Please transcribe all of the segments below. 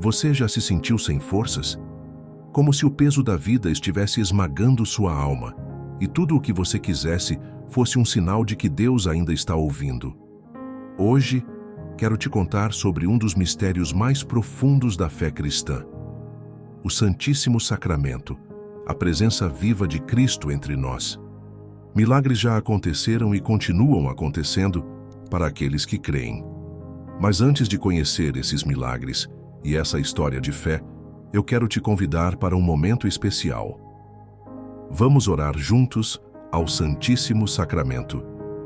Você já se sentiu sem forças? Como se o peso da vida estivesse esmagando sua alma e tudo o que você quisesse fosse um sinal de que Deus ainda está ouvindo. Hoje, quero te contar sobre um dos mistérios mais profundos da fé cristã: o Santíssimo Sacramento, a presença viva de Cristo entre nós. Milagres já aconteceram e continuam acontecendo para aqueles que creem. Mas antes de conhecer esses milagres e essa história de fé, eu quero te convidar para um momento especial. Vamos orar juntos ao Santíssimo Sacramento.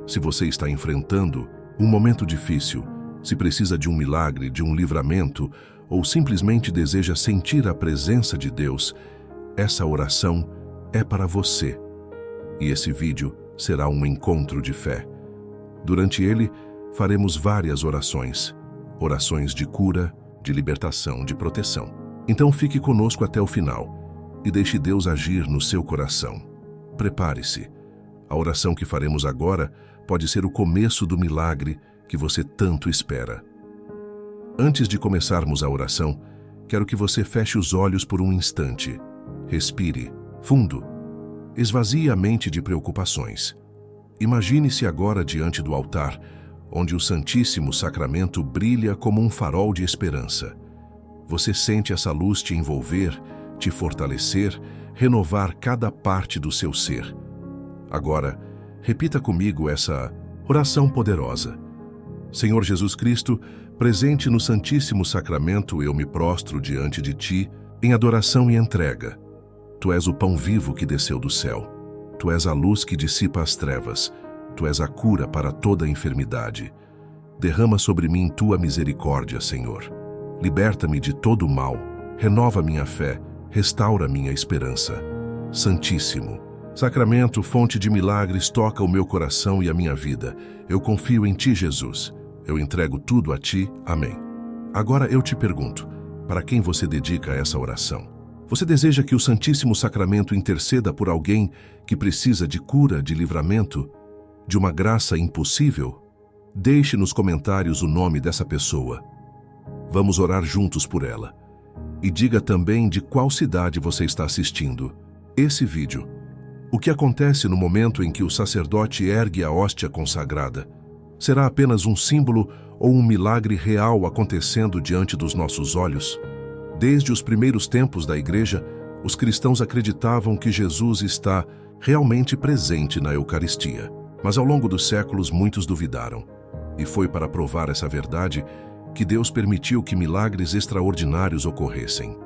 Se você está enfrentando um momento difícil, se precisa de um milagre, de um livramento, ou simplesmente deseja sentir a presença de Deus, essa oração é para você. E esse vídeo será um encontro de fé. Durante ele, faremos várias orações. Orações de cura, de libertação, de proteção. Então fique conosco até o final e deixe Deus agir no seu coração. Prepare-se. A oração que faremos agora pode ser o começo do milagre que você tanto espera. Antes de começarmos a oração, quero que você feche os olhos por um instante. Respire fundo. Esvazie a mente de preocupações. Imagine-se agora diante do altar, onde o Santíssimo Sacramento brilha como um farol de esperança. Você sente essa luz te envolver, te fortalecer, renovar cada parte do seu ser. Agora, repita comigo essa oração poderosa. Senhor Jesus Cristo, presente no Santíssimo Sacramento, eu me prostro diante de Ti em adoração e entrega. Tu és o pão vivo que desceu do céu. Tu és a luz que dissipa as trevas. Tu és a cura para toda enfermidade. Derrama sobre mim Tua misericórdia, Senhor. Liberta-me de todo o mal. Renova minha fé. Restaura minha esperança. Santíssimo Sacramento, fonte de milagres, toca o meu coração e a minha vida. Eu confio em Ti, Jesus. Eu entrego tudo a Ti. Amém. Agora eu te pergunto, para quem você dedica essa oração? Você deseja que o Santíssimo Sacramento interceda por alguém que precisa de cura, de livramento, de uma graça impossível? Deixe nos comentários o nome dessa pessoa. Vamos orar juntos por ela. E diga também de qual cidade você está assistindo esse vídeo. O que acontece no momento em que o sacerdote ergue a hóstia consagrada? Será apenas um símbolo ou um milagre real acontecendo diante dos nossos olhos? Desde os primeiros tempos da Igreja, os cristãos acreditavam que Jesus está realmente presente na Eucaristia. Mas ao longo dos séculos, muitos duvidaram. E foi para provar essa verdade que Deus permitiu que milagres extraordinários ocorressem.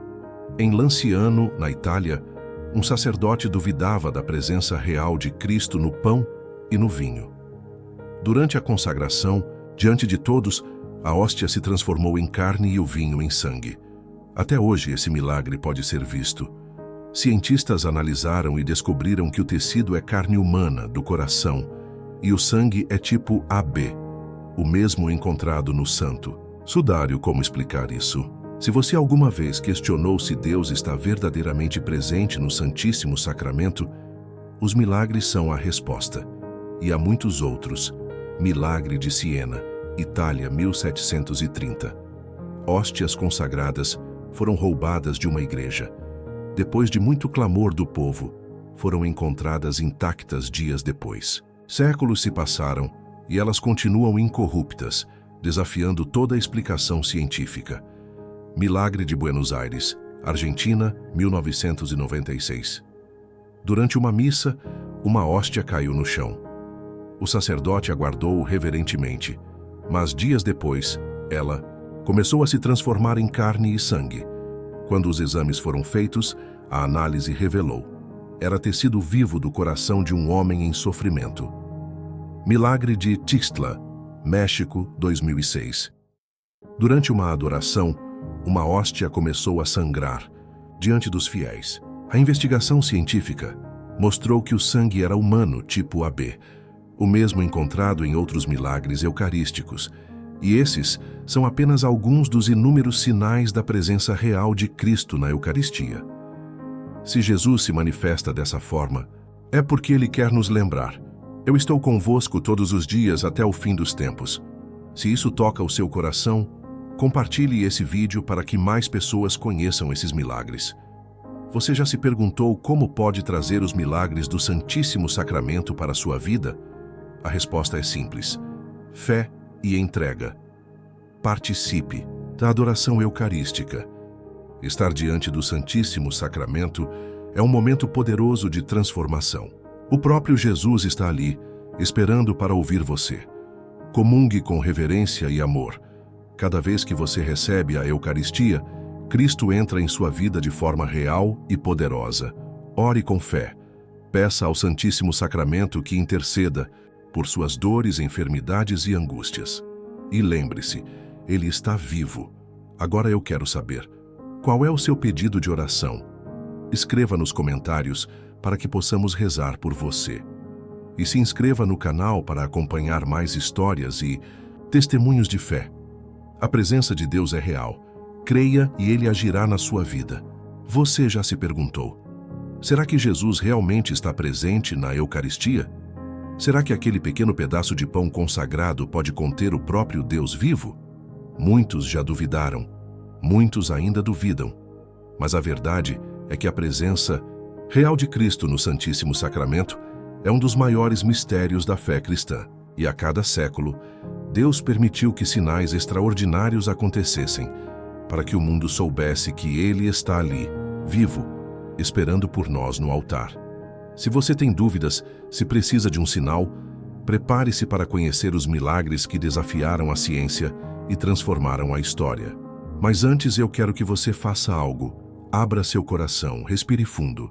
Em Lanciano, na Itália, um sacerdote duvidava da presença real de Cristo no pão e no vinho. Durante a consagração, diante de todos, a hóstia se transformou em carne e o vinho em sangue. Até hoje esse milagre pode ser visto. Cientistas analisaram e descobriram que o tecido é carne humana, do coração, e o sangue é tipo AB, o mesmo encontrado no santo sudário. Como explicar isso? Se você alguma vez questionou se Deus está verdadeiramente presente no Santíssimo Sacramento, os milagres são a resposta. E há muitos outros. Milagre de Siena, Itália, 1730. Hóstias consagradas foram roubadas de uma igreja. Depois de muito clamor do povo, foram encontradas intactas dias depois. Séculos se passaram e elas continuam incorruptas, desafiando toda a explicação científica. Milagre de Buenos Aires, Argentina, 1996. Durante uma missa, uma hóstia caiu no chão. O sacerdote aguardou reverentemente, mas dias depois, ela começou a se transformar em carne e sangue. Quando os exames foram feitos, a análise revelou: era tecido vivo do coração de um homem em sofrimento. Milagre de Tixtla, México, 2006. Durante uma adoração, uma hóstia começou a sangrar diante dos fiéis. A investigação científica mostrou que o sangue era humano, tipo AB, o mesmo encontrado em outros milagres eucarísticos, e esses são apenas alguns dos inúmeros sinais da presença real de Cristo na Eucaristia. Se Jesus se manifesta dessa forma, é porque Ele quer nos lembrar: eu estou convosco todos os dias até o fim dos tempos. Se isso toca o seu coração, Compartilhe esse vídeo para que mais pessoas conheçam esses milagres. Você já se perguntou como pode trazer os milagres do Santíssimo Sacramento para a sua vida? A resposta é simples: fé e entrega. Participe da adoração eucarística. Estar diante do Santíssimo Sacramento é um momento poderoso de transformação. O próprio Jesus está ali, esperando para ouvir você. Comungue com reverência e amor. Cada vez que você recebe a Eucaristia, Cristo entra em sua vida de forma real e poderosa. Ore com fé. Peça ao Santíssimo Sacramento que interceda por suas dores, enfermidades e angústias. E lembre-se, Ele está vivo. Agora eu quero saber, qual é o seu pedido de oração? Escreva nos comentários para que possamos rezar por você. E se inscreva no canal para acompanhar mais histórias e testemunhos de fé. A presença de Deus é real. Creia e Ele agirá na sua vida. Você já se perguntou: será que Jesus realmente está presente na Eucaristia? Será que aquele pequeno pedaço de pão consagrado pode conter o próprio Deus vivo? Muitos já duvidaram. Muitos ainda duvidam. Mas a verdade é que a presença real de Cristo no Santíssimo Sacramento é um dos maiores mistérios da fé cristã. E a cada século, Deus permitiu que sinais extraordinários acontecessem, para que o mundo soubesse que Ele está ali, vivo, esperando por nós no altar. Se você tem dúvidas se precisa de um sinal, prepare-se para conhecer os milagres que desafiaram a ciência e transformaram a história. Mas antes eu quero que você faça algo. Abra seu coração, respire fundo.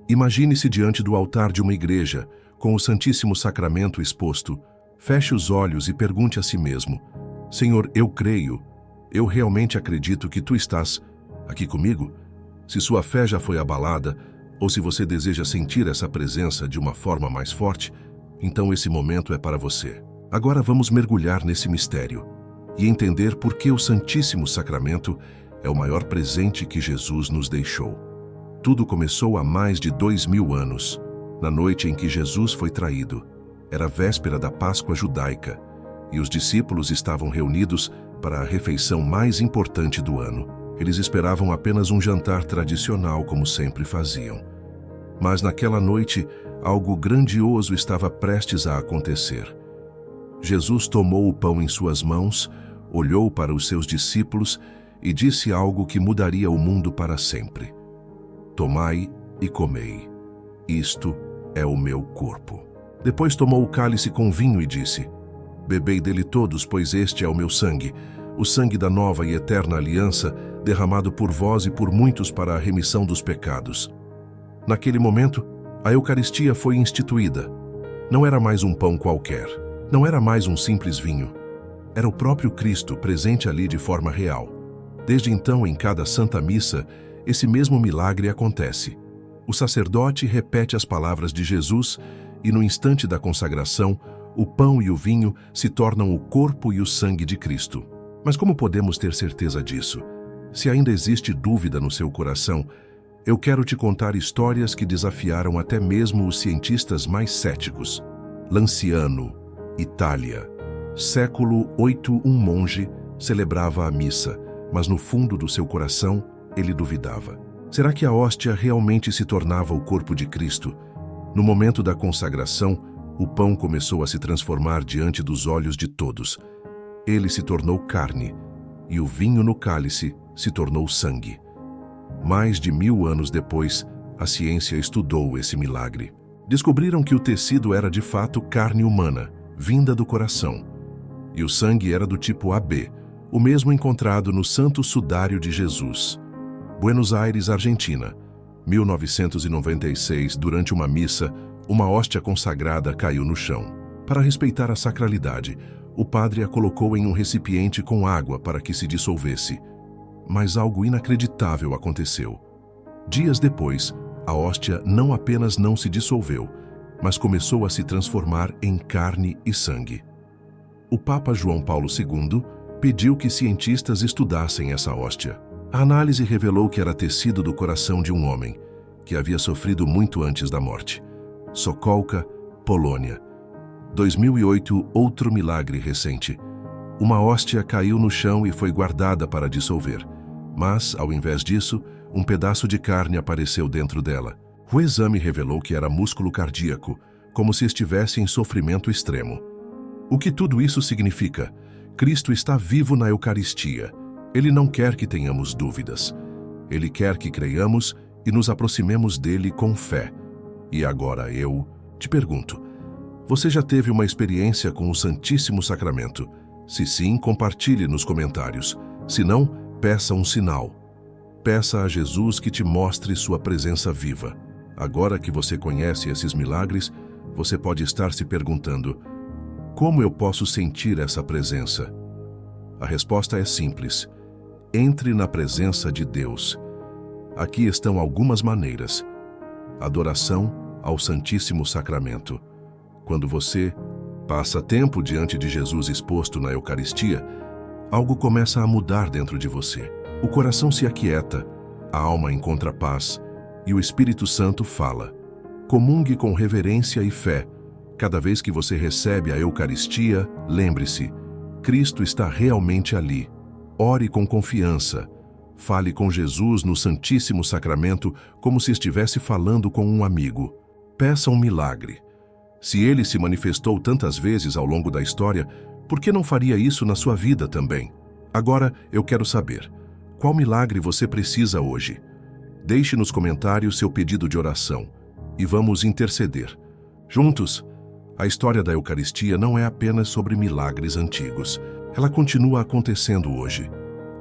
Imagine-se diante do altar de uma igreja, com o Santíssimo Sacramento exposto. Feche os olhos e pergunte a si mesmo: Senhor, eu creio. Eu realmente acredito que Tu estás aqui comigo? Se sua fé já foi abalada, ou se você deseja sentir essa presença de uma forma mais forte, então esse momento é para você. Agora vamos mergulhar nesse mistério e entender por que o Santíssimo Sacramento é o maior presente que Jesus nos deixou. Tudo começou há mais de 2000 anos, na noite em que Jesus foi traído. Era véspera da Páscoa judaica, e os discípulos estavam reunidos para a refeição mais importante do ano. Eles esperavam apenas um jantar tradicional, como sempre faziam. Mas naquela noite, algo grandioso estava prestes a acontecer. Jesus tomou o pão em suas mãos, olhou para os seus discípulos e disse algo que mudaria o mundo para sempre: Tomai e comei. Isto é o meu corpo. Depois tomou o cálice com vinho e disse: Bebei dele todos, pois este é o meu sangue, o sangue da nova e eterna aliança, derramado por vós e por muitos para a remissão dos pecados. Naquele momento, a Eucaristia foi instituída. Não era mais um pão qualquer. Não era mais um simples vinho. Era o próprio Cristo presente ali de forma real. Desde então, em cada Santa Missa, esse mesmo milagre acontece. O sacerdote repete as palavras de Jesus e, no instante da consagração, o pão e o vinho se tornam o corpo e o sangue de Cristo. Mas como podemos ter certeza disso? Se ainda existe dúvida no seu coração, eu quero te contar histórias que desafiaram até mesmo os cientistas mais céticos. Lanciano, Itália. Século VIII, um monge celebrava a missa, mas no fundo do seu coração ele duvidava. Será que a hóstia realmente se tornava o corpo de Cristo? No momento da consagração, o pão começou a se transformar diante dos olhos de todos. Ele se tornou carne, e o vinho no cálice se tornou sangue. Mais de 1000 anos depois, a ciência estudou esse milagre. Descobriram que o tecido era de fato carne humana, vinda do coração, e o sangue era do tipo AB, o mesmo encontrado no Santo Sudário de Jesus. Buenos Aires, Argentina, 1996, durante uma missa, uma hóstia consagrada caiu no chão. Para respeitar a sacralidade, o padre a colocou em um recipiente com água para que se dissolvesse. Mas algo inacreditável aconteceu. Dias depois, a hóstia não apenas não se dissolveu, mas começou a se transformar em carne e sangue. O Papa João Paulo II pediu que cientistas estudassem essa hóstia. A análise revelou que era tecido do coração de um homem, que havia sofrido muito antes da morte. Sokółka, Polônia. 2008, outro milagre recente. Uma hóstia caiu no chão e foi guardada para dissolver. Mas, ao invés disso, um pedaço de carne apareceu dentro dela. O exame revelou que era músculo cardíaco, como se estivesse em sofrimento extremo. O que tudo isso significa? Cristo está vivo na Eucaristia. Ele não quer que tenhamos dúvidas. Ele quer que creiamos e nos aproximemos dele com fé. E agora eu te pergunto, você já teve uma experiência com o Santíssimo Sacramento? Se sim, compartilhe nos comentários. Se não, peça um sinal. Peça a Jesus que te mostre sua presença viva. Agora que você conhece esses milagres, você pode estar se perguntando: como eu posso sentir essa presença? A resposta é simples. Entre na presença de Deus. Aqui estão algumas maneiras. Adoração ao Santíssimo Sacramento. Quando você passa tempo diante de Jesus exposto na Eucaristia, algo começa a mudar dentro de você. O coração se aquieta, a alma encontra paz e o Espírito Santo fala. Comungue com reverência e fé. Cada vez que você recebe a Eucaristia, lembre-se, Cristo está realmente ali. Ore com confiança. Fale com Jesus no Santíssimo Sacramento como se estivesse falando com um amigo. Peça um milagre. Se ele se manifestou tantas vezes ao longo da história, por que não faria isso na sua vida também? Agora eu quero saber, qual milagre você precisa hoje? Deixe nos comentários seu pedido de oração e vamos interceder. Juntos, a história da Eucaristia não é apenas sobre milagres antigos. Ela continua acontecendo hoje.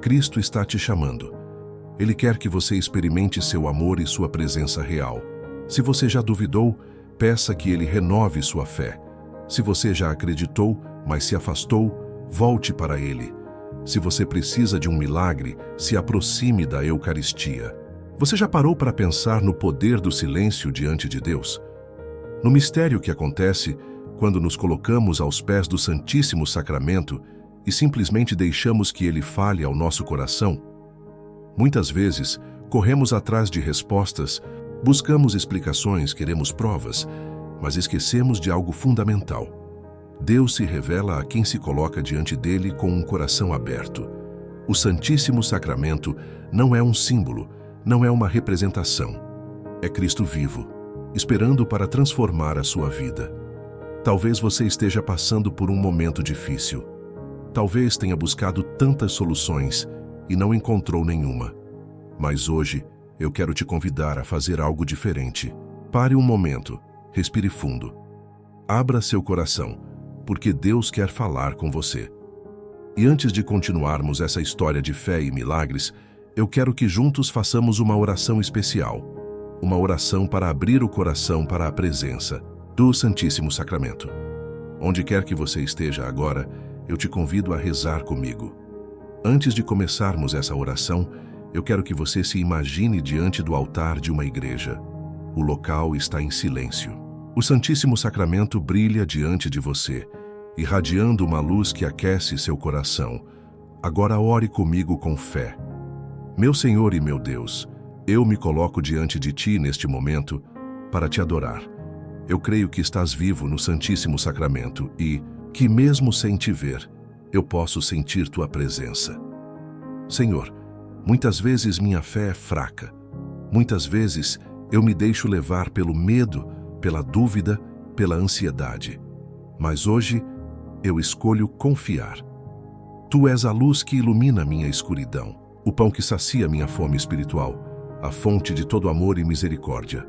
Cristo está te chamando. Ele quer que você experimente seu amor e sua presença real. Se você já duvidou, peça que ele renove sua fé. Se você já acreditou, mas se afastou, volte para ele. Se você precisa de um milagre, se aproxime da Eucaristia. Você já parou para pensar no poder do silêncio diante de Deus? No mistério que acontece quando nos colocamos aos pés do Santíssimo Sacramento e simplesmente deixamos que ele fale ao nosso coração? Muitas vezes, corremos atrás de respostas, buscamos explicações, queremos provas, mas esquecemos de algo fundamental. Deus se revela a quem se coloca diante dele com um coração aberto. O Santíssimo Sacramento não é um símbolo, não é uma representação. É Cristo vivo, esperando para transformar a sua vida. Talvez você esteja passando por um momento difícil. Talvez tenha buscado tantas soluções e não encontrou nenhuma. Mas hoje, eu quero te convidar a fazer algo diferente. Pare um momento, respire fundo. Abra seu coração, porque Deus quer falar com você. E antes de continuarmos essa história de fé e milagres, eu quero que juntos façamos uma oração especial. Uma oração para abrir o coração para a presença do Santíssimo Sacramento. Onde quer que você esteja agora, eu te convido a rezar comigo. Antes de começarmos essa oração, eu quero que você se imagine diante do altar de uma igreja. O local está em silêncio. O Santíssimo Sacramento brilha diante de você, irradiando uma luz que aquece seu coração. Agora ore comigo com fé. Meu Senhor e meu Deus, eu me coloco diante de Ti neste momento para Te adorar. Eu creio que estás vivo no Santíssimo Sacramento e que, mesmo sem Te ver, eu posso sentir Tua presença. Senhor, muitas vezes minha fé é fraca. Muitas vezes eu me deixo levar pelo medo, pela dúvida, pela ansiedade. Mas hoje eu escolho confiar. Tu és a luz que ilumina minha escuridão, o pão que sacia minha fome espiritual, a fonte de todo amor e misericórdia.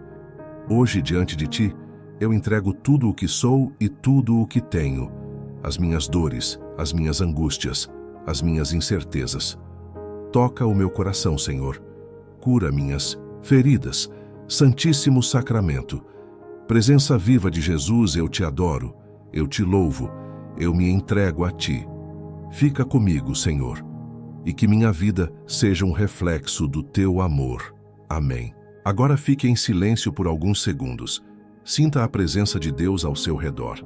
Hoje, diante de Ti, eu entrego tudo o que sou e tudo o que tenho, as minhas dores, as minhas angústias, as minhas incertezas. Toca o meu coração, Senhor. Cura minhas feridas. Santíssimo Sacramento. Presença viva de Jesus, eu Te adoro, eu Te louvo, eu me entrego a Ti. Fica comigo, Senhor, e que minha vida seja um reflexo do Teu amor. Amém. Agora fique em silêncio por alguns segundos. Sinta a presença de Deus ao seu redor.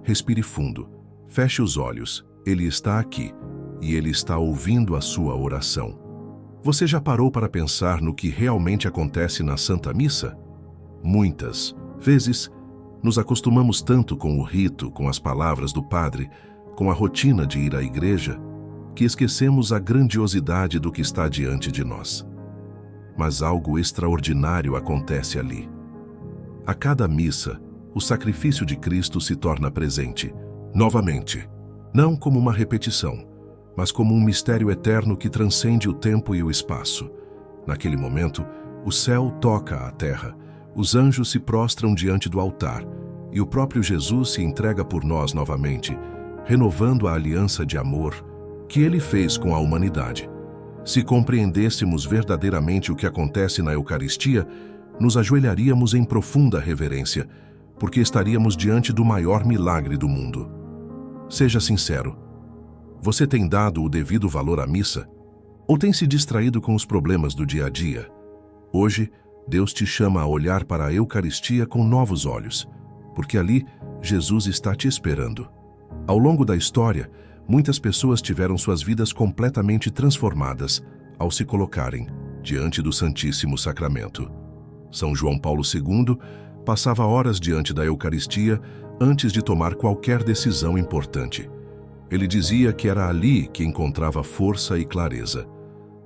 Respire fundo. Feche os olhos. Ele está aqui e Ele está ouvindo a sua oração. Você já parou para pensar no que realmente acontece na Santa Missa? Muitas vezes, nos acostumamos tanto com o rito, com as palavras do padre, com a rotina de ir à igreja, que esquecemos a grandiosidade do que está diante de nós. Mas algo extraordinário acontece ali. A cada missa, o sacrifício de Cristo se torna presente, novamente, não como uma repetição, mas como um mistério eterno que transcende o tempo e o espaço. Naquele momento, o céu toca a terra, os anjos se prostram diante do altar, e o próprio Jesus se entrega por nós novamente, renovando a aliança de amor que ele fez com a humanidade. Se compreendêssemos verdadeiramente o que acontece na Eucaristia, nos ajoelharíamos em profunda reverência, porque estaríamos diante do maior milagre do mundo. Seja sincero, você tem dado o devido valor à missa? Ou tem se distraído com os problemas do dia a dia? Hoje, Deus te chama a olhar para a Eucaristia com novos olhos, porque ali Jesus está te esperando. Ao longo da história, muitas pessoas tiveram suas vidas completamente transformadas ao se colocarem diante do Santíssimo Sacramento. São João Paulo II passava horas diante da Eucaristia antes de tomar qualquer decisão importante. Ele dizia que era ali que encontrava força e clareza.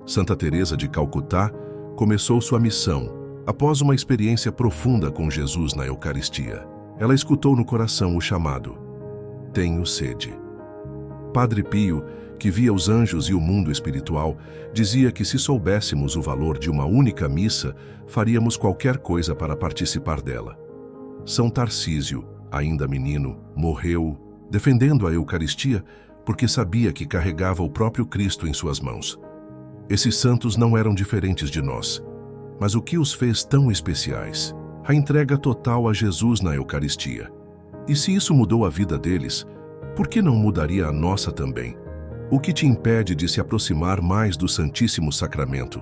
Santa Teresa de Calcutá começou sua missão após uma experiência profunda com Jesus na Eucaristia. Ela escutou no coração o chamado: "Tenho sede". Padre Pio, que via os anjos e o mundo espiritual, dizia que se soubéssemos o valor de uma única missa, faríamos qualquer coisa para participar dela. São Tarcísio, ainda menino, morreu defendendo a Eucaristia porque sabia que carregava o próprio Cristo em suas mãos. Esses santos não eram diferentes de nós, mas o que os fez tão especiais? A entrega total a Jesus na Eucaristia. E se isso mudou a vida deles, por que não mudaria a nossa também? O que te impede de se aproximar mais do Santíssimo Sacramento?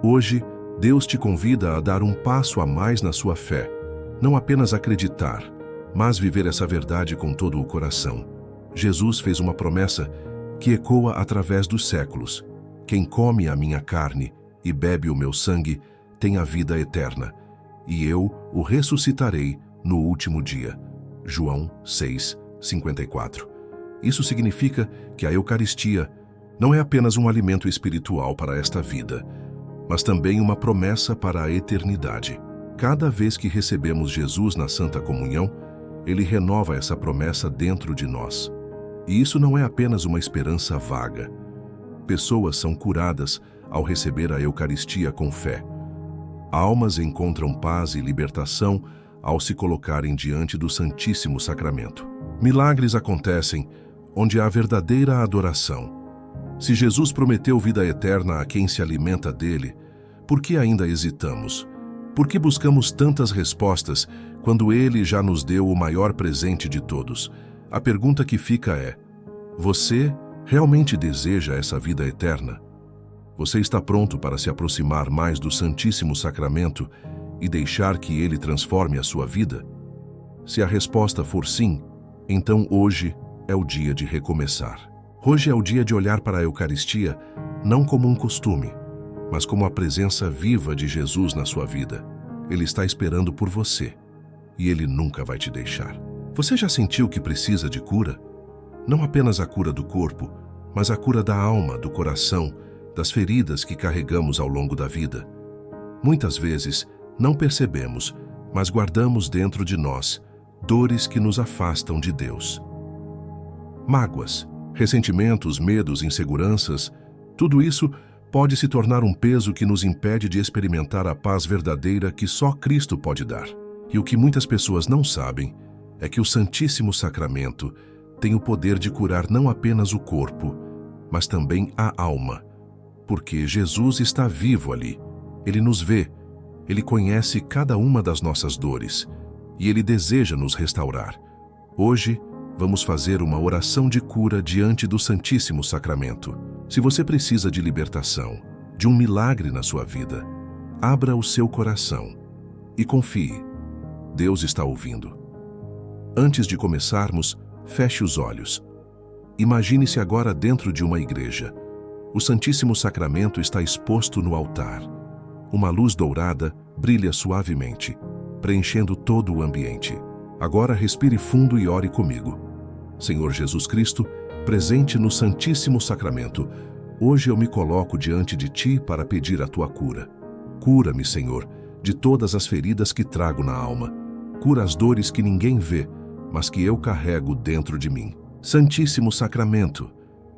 Hoje, Deus te convida a dar um passo a mais na sua fé, não apenas acreditar, mas viver essa verdade com todo o coração. Jesus fez uma promessa que ecoa através dos séculos: quem come a minha carne e bebe o meu sangue tem a vida eterna, e eu o ressuscitarei no último dia. João 6:54. Isso significa que a Eucaristia não é apenas um alimento espiritual para esta vida, mas também uma promessa para a eternidade. Cada vez que recebemos Jesus na Santa Comunhão, Ele renova essa promessa dentro de nós. E isso não é apenas uma esperança vaga. Pessoas são curadas ao receber a Eucaristia com fé. Almas encontram paz e libertação ao se colocarem diante do Santíssimo Sacramento. Milagres acontecem onde há verdadeira adoração. Se Jesus prometeu vida eterna a quem se alimenta dele, por que ainda hesitamos? Por que buscamos tantas respostas quando ele já nos deu o maior presente de todos? A pergunta que fica é: você realmente deseja essa vida eterna? Você está pronto para se aproximar mais do Santíssimo Sacramento e deixar que ele transforme a sua vida? Se a resposta for sim, então hoje é o dia de recomeçar. Hoje é o dia de olhar para a Eucaristia não como um costume, mas como a presença viva de Jesus na sua vida. Ele está esperando por você e ele nunca vai te deixar. Você já sentiu que precisa de cura? Não apenas a cura do corpo, mas a cura da alma, do coração, das feridas que carregamos ao longo da vida. Muitas vezes não percebemos, mas guardamos dentro de nós dores que nos afastam de Deus. Mágoas, ressentimentos, medos, inseguranças, tudo isso pode se tornar um peso que nos impede de experimentar a paz verdadeira que só Cristo pode dar. E o que muitas pessoas não sabem é que o Santíssimo Sacramento tem o poder de curar não apenas o corpo, mas também a alma, porque Jesus está vivo ali. Ele nos vê, ele conhece cada uma das nossas dores e ele deseja nos restaurar. Hoje, vamos fazer uma oração de cura diante do Santíssimo Sacramento. Se você precisa de libertação, de um milagre na sua vida, abra o seu coração e confie. Deus está ouvindo. Antes de começarmos, feche os olhos. Imagine-se agora dentro de uma igreja. O Santíssimo Sacramento está exposto no altar. Uma luz dourada brilha suavemente, preenchendo todo o ambiente. Agora respire fundo e ore comigo. Senhor Jesus Cristo, Presente no Santíssimo Sacramento, hoje eu me coloco diante de Ti para pedir a Tua cura. Cura-me, Senhor, de todas as feridas que trago na alma. Cura as dores que ninguém vê, mas que eu carrego dentro de mim. Santíssimo Sacramento,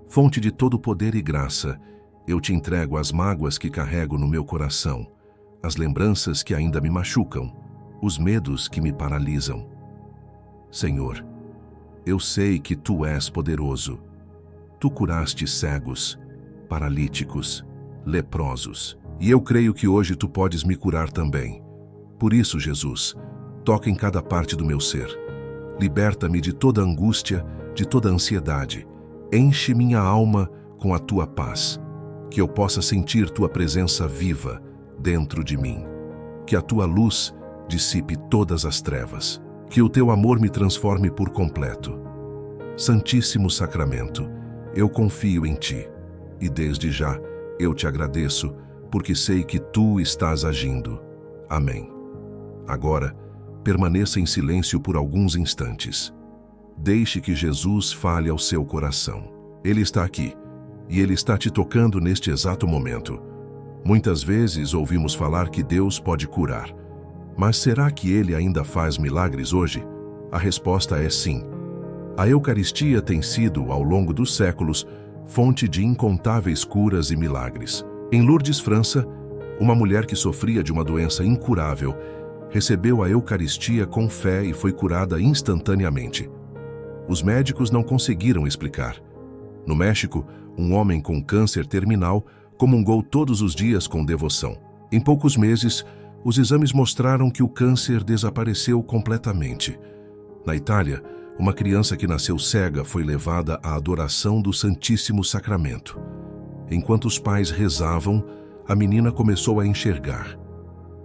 fonte de todo poder e graça, eu te entrego as mágoas que carrego no meu coração, as lembranças que ainda me machucam, os medos que me paralisam. Senhor, eu sei que Tu és poderoso. Tu curaste cegos, paralíticos, leprosos, e eu creio que hoje Tu podes me curar também. Por isso, Jesus, toca em cada parte do meu ser. Liberta-me de toda angústia, de toda ansiedade. Enche minha alma com a Tua paz, que eu possa sentir Tua presença viva dentro de mim. Que a Tua luz dissipe todas as trevas. Que o Teu amor me transforme por completo. Santíssimo Sacramento, eu confio em Ti, e desde já eu Te agradeço, porque sei que Tu estás agindo. Amém. Agora, permaneça em silêncio por alguns instantes. Deixe que Jesus fale ao seu coração. Ele está aqui, e Ele está te tocando neste exato momento. Muitas vezes ouvimos falar que Deus pode curar. Mas será que Ele ainda faz milagres hoje? A resposta é sim. A Eucaristia tem sido, ao longo dos séculos, fonte de incontáveis curas e milagres. Em Lourdes, França, uma mulher que sofria de uma doença incurável recebeu a Eucaristia com fé e foi curada instantaneamente. Os médicos não conseguiram explicar. No México, um homem com câncer terminal comungou todos os dias com devoção. Em poucos meses, os exames mostraram que o câncer desapareceu completamente. Na Itália, uma criança que nasceu cega foi levada à adoração do Santíssimo Sacramento. Enquanto os pais rezavam, a menina começou a enxergar.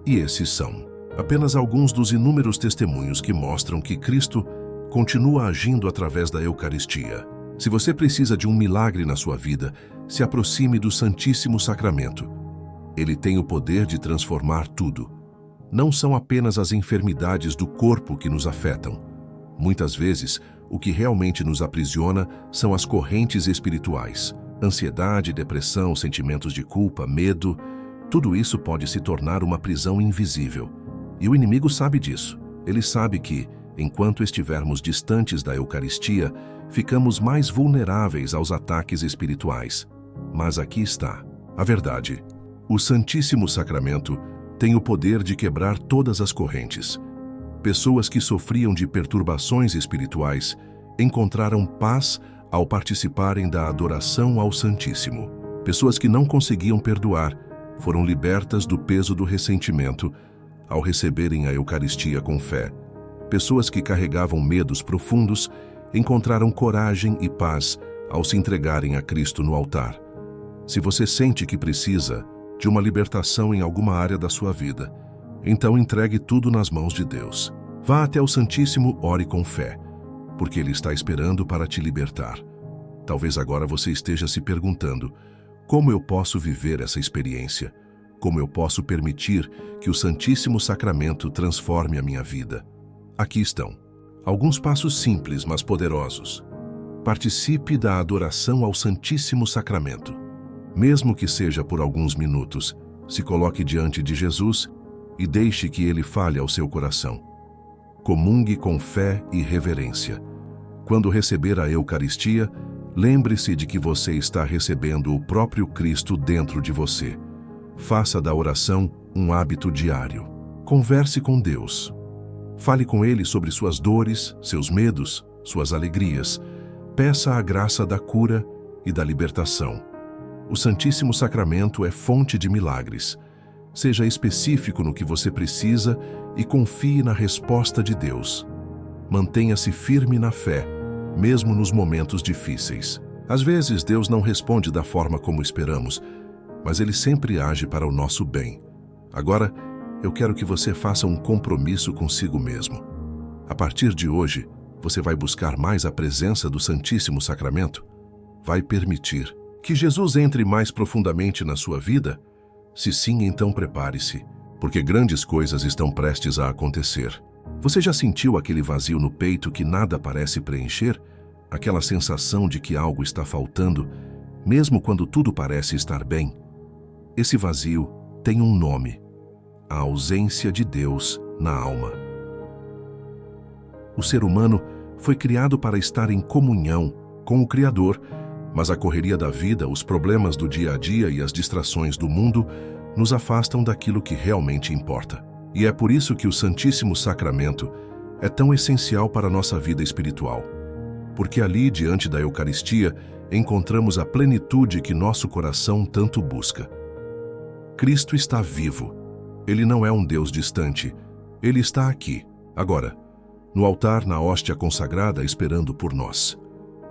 E esses são apenas alguns dos inúmeros testemunhos que mostram que Cristo continua agindo através da Eucaristia. Se você precisa de um milagre na sua vida, se aproxime do Santíssimo Sacramento. Ele tem o poder de transformar tudo. Não são apenas as enfermidades do corpo que nos afetam. Muitas vezes, o que realmente nos aprisiona são as correntes espirituais. Ansiedade, depressão, sentimentos de culpa, medo, tudo isso pode se tornar uma prisão invisível. E o inimigo sabe disso. Ele sabe que, enquanto estivermos distantes da Eucaristia, ficamos mais vulneráveis aos ataques espirituais. Mas aqui está a verdade. O Santíssimo Sacramento tem o poder de quebrar todas as correntes. Pessoas que sofriam de perturbações espirituais encontraram paz ao participarem da adoração ao Santíssimo. Pessoas que não conseguiam perdoar foram libertas do peso do ressentimento ao receberem a Eucaristia com fé. Pessoas que carregavam medos profundos encontraram coragem e paz ao se entregarem a Cristo no altar. Se você sente que precisa de uma libertação em alguma área da sua vida, então entregue tudo nas mãos de Deus. Vá até o Santíssimo, ore com fé, porque Ele está esperando para te libertar. Talvez agora você esteja se perguntando: como eu posso viver essa experiência? Como eu posso permitir que o Santíssimo Sacramento transforme a minha vida? Aqui estão alguns passos simples, mas poderosos. Participe da adoração ao Santíssimo Sacramento. Mesmo que seja por alguns minutos, se coloque diante de Jesus e deixe que Ele fale ao seu coração. Comungue com fé e reverência. Quando receber a Eucaristia, lembre-se de que você está recebendo o próprio Cristo dentro de você. Faça da oração um hábito diário. Converse com Deus. Fale com Ele sobre suas dores, seus medos, suas alegrias. Peça a graça da cura e da libertação. O Santíssimo Sacramento é fonte de milagres. Seja específico no que você precisa e confie na resposta de Deus. Mantenha-se firme na fé, mesmo nos momentos difíceis. Às vezes, Deus não responde da forma como esperamos, mas Ele sempre age para o nosso bem. Agora, eu quero que você faça um compromisso consigo mesmo. A partir de hoje, você vai buscar mais a presença do Santíssimo Sacramento? Vai permitir que Jesus entre mais profundamente na sua vida? Se sim, então prepare-se, porque grandes coisas estão prestes a acontecer. Você já sentiu aquele vazio no peito que nada parece preencher? aquela sensação de que algo está faltando, mesmo quando tudo parece estar bem. Esse vazio tem um nome: a ausência de Deus na alma. O ser humano foi criado para estar em comunhão com o Criador, mas a correria da vida, os problemas do dia a dia e as distrações do mundo nos afastam daquilo que realmente importa. E é por isso que o Santíssimo Sacramento é tão essencial para a nossa vida espiritual. Porque ali, diante da Eucaristia, encontramos a plenitude que nosso coração tanto busca. Cristo está vivo. Ele não é um Deus distante. Ele está aqui, agora, no altar, na hóstia consagrada, esperando por nós.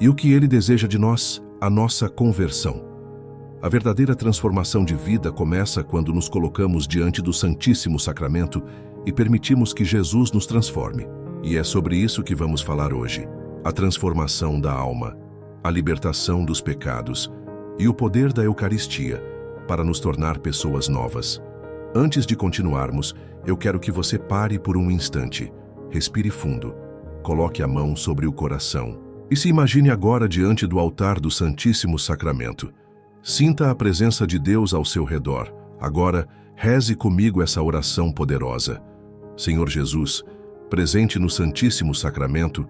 E o que Ele deseja de nós? A nossa conversão. A verdadeira transformação de vida começa quando nos colocamos diante do Santíssimo Sacramento e permitimos que Jesus nos transforme. E é sobre isso que vamos falar hoje. A transformação da alma, a libertação dos pecados e o poder da Eucaristia para nos tornar pessoas novas. Antes de continuarmos, eu quero que você pare por um instante, respire fundo, coloque a mão sobre o coração e se imagine agora diante do altar do Santíssimo Sacramento. Sinta a presença de Deus ao seu redor. Agora, reze comigo essa oração poderosa. Senhor Jesus, presente no Santíssimo Sacramento,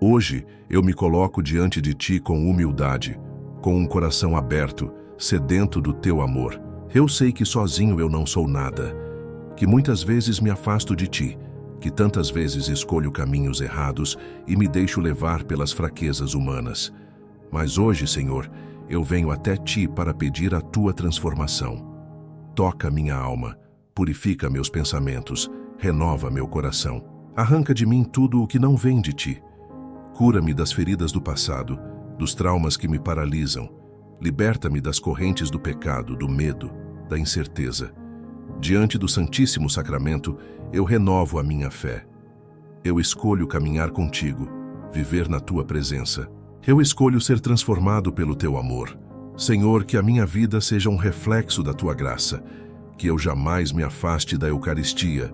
hoje eu me coloco diante de Ti com humildade, com um coração aberto, sedento do Teu amor. Eu sei que sozinho eu não sou nada, que muitas vezes me afasto de Ti, que tantas vezes escolho caminhos errados e me deixo levar pelas fraquezas humanas. Mas hoje, Senhor, eu venho até Ti para pedir a Tua transformação. Toca minha alma, purifica meus pensamentos, renova meu coração. Arranca de mim tudo o que não vem de Ti. Cura-me das feridas do passado, dos traumas que me paralisam. Liberta-me das correntes do pecado, do medo, da incerteza. Diante do Santíssimo Sacramento, eu renovo a minha fé. Eu escolho caminhar contigo, viver na Tua presença. Eu escolho ser transformado pelo Teu amor. Senhor, que a minha vida seja um reflexo da Tua graça, que eu jamais me afaste da Eucaristia,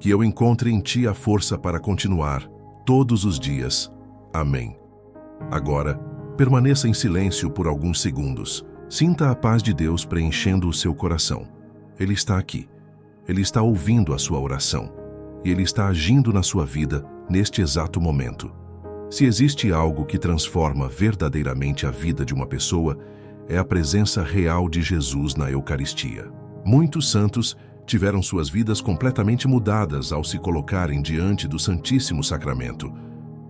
que eu encontre em Ti a força para continuar, todos os dias. Amém. Agora, permaneça em silêncio por alguns segundos. Sinta a paz de Deus preenchendo o seu coração. Ele está aqui. Ele está ouvindo a sua oração. E Ele está agindo na sua vida neste exato momento. Se existe algo que transforma verdadeiramente a vida de uma pessoa, é a presença real de Jesus na Eucaristia. Muitos santos tiveram suas vidas completamente mudadas ao se colocarem diante do Santíssimo Sacramento.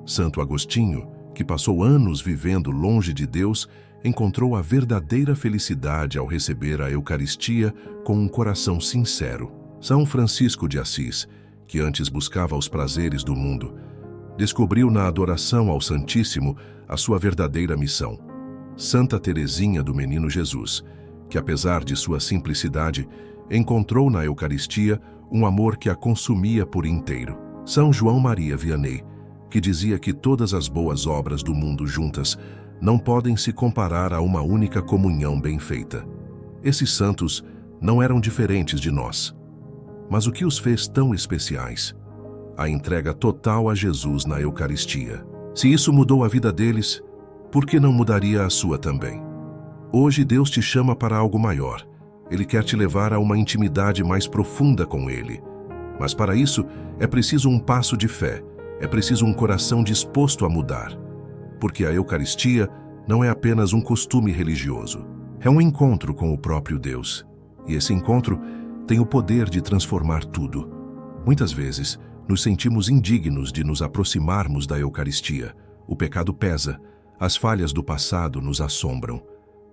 Santo Agostinho, que passou anos vivendo longe de Deus, encontrou a verdadeira felicidade ao receber a Eucaristia com um coração sincero. São Francisco de Assis, que antes buscava os prazeres do mundo, descobriu na adoração ao Santíssimo a sua verdadeira missão. Santa Teresinha do Menino Jesus, que apesar de sua simplicidade, encontrou na Eucaristia um amor que a consumia por inteiro. São João Maria Vianney, que dizia que todas as boas obras do mundo juntas não podem se comparar a uma única comunhão bem feita. Esses santos não eram diferentes de nós. Mas o que os fez tão especiais? A entrega total a Jesus na Eucaristia. Se isso mudou a vida deles, por que não mudaria a sua também? Hoje Deus te chama para algo maior. Ele quer te levar a uma intimidade mais profunda com Ele. Mas para isso é preciso um passo de fé. É preciso um coração disposto a mudar. Porque a Eucaristia não é apenas um costume religioso. É um encontro com o próprio Deus. E esse encontro tem o poder de transformar tudo. Muitas vezes, nos sentimos indignos de nos aproximarmos da Eucaristia. O pecado pesa, as falhas do passado nos assombram.